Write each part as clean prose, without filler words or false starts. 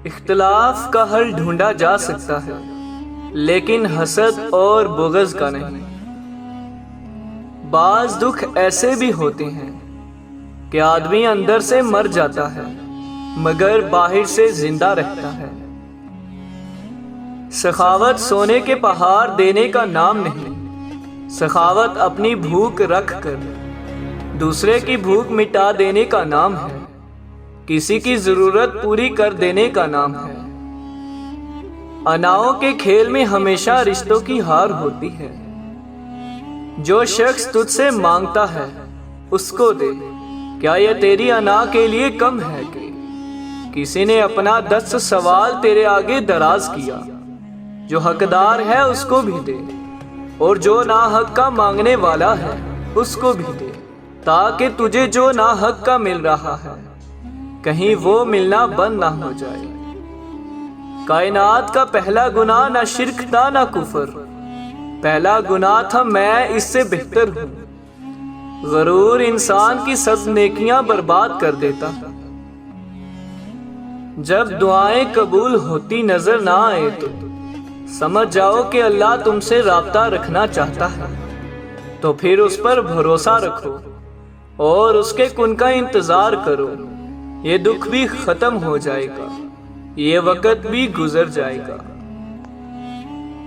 اختلاف کا حل ڈھونڈا جا سکتا ہے لیکن حسد اور بغض کا نہیں۔ بعض دکھ ایسے بھی ہوتے ہیں کہ آدمی اندر سے مر جاتا ہے مگر باہر سے زندہ رہتا ہے۔ سخاوت سونے کے پہاڑ دینے کا نام نہیں، سخاوت اپنی بھوک رکھ کر دوسرے کی بھوک مٹا دینے کا نام ہے، کسی کی ضرورت پوری کر دینے کا نام ہے۔ اناؤں کے کھیل میں ہمیشہ رشتوں کی ہار ہوتی ہے۔ جو شخص تجھ سے مانگتا ہے اس کو دے، کیا یہ تیری انا کے لیے کم ہے کہ کسی نے اپنا 10 سوال تیرے آگے دراز کیا؟ جو حقدار ہے اس کو بھی دے، اور جو ناحق کا مانگنے والا ہے اس کو بھی دے، تاکہ تجھے جو ناحق کا مل رہا ہے کہیں وہ ملنا بند نہ ہو جائے۔ کائنات کا پہلا گناہ نہ شرک تھا نہ کفر، پہلا گناہ تھا میں اس سے بہتر ہوں۔ غرور انسان کی سب نیکیاں برباد کر دیتا ہے۔ جب دعائیں قبول ہوتی نظر نہ آئے تو سمجھ جاؤ کہ اللہ تم سے رابطہ رکھنا چاہتا ہے، تو پھر اس پر بھروسہ رکھو اور اس کے کن کا انتظار کرو۔ یہ دکھ بھی ختم ہو جائے گا، یہ وقت بھی گزر جائے گا۔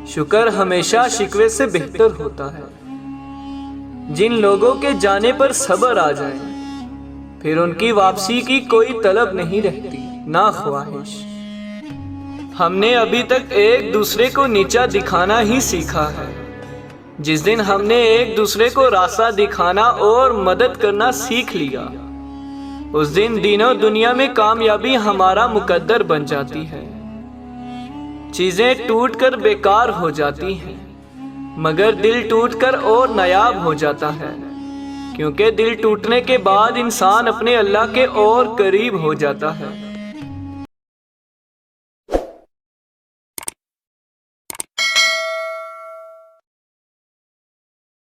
شکر ہمیشہ شکوے سے بہتر ہوتا ہے۔ جن لوگوں کے جانے پر صبر آ جائے پھر ان کی واپسی کی کوئی طلب نہیں رہتی، نہ خواہش۔ ہم نے ابھی تک ایک دوسرے کو نیچا دکھانا ہی سیکھا ہے۔ جس دن ہم نے ایک دوسرے کو راستہ دکھانا اور مدد کرنا سیکھ لیا، اس دن دین و دنیا میں کامیابی ہمارا مقدر بن جاتی ہے۔ چیزیں ٹوٹ کر بیکار ہو جاتی ہیں مگر دل ٹوٹ کر اور نایاب ہو جاتا ہے، کیونکہ دل ٹوٹنے کے بعد انسان اپنے اللہ کے اور قریب ہو جاتا ہے۔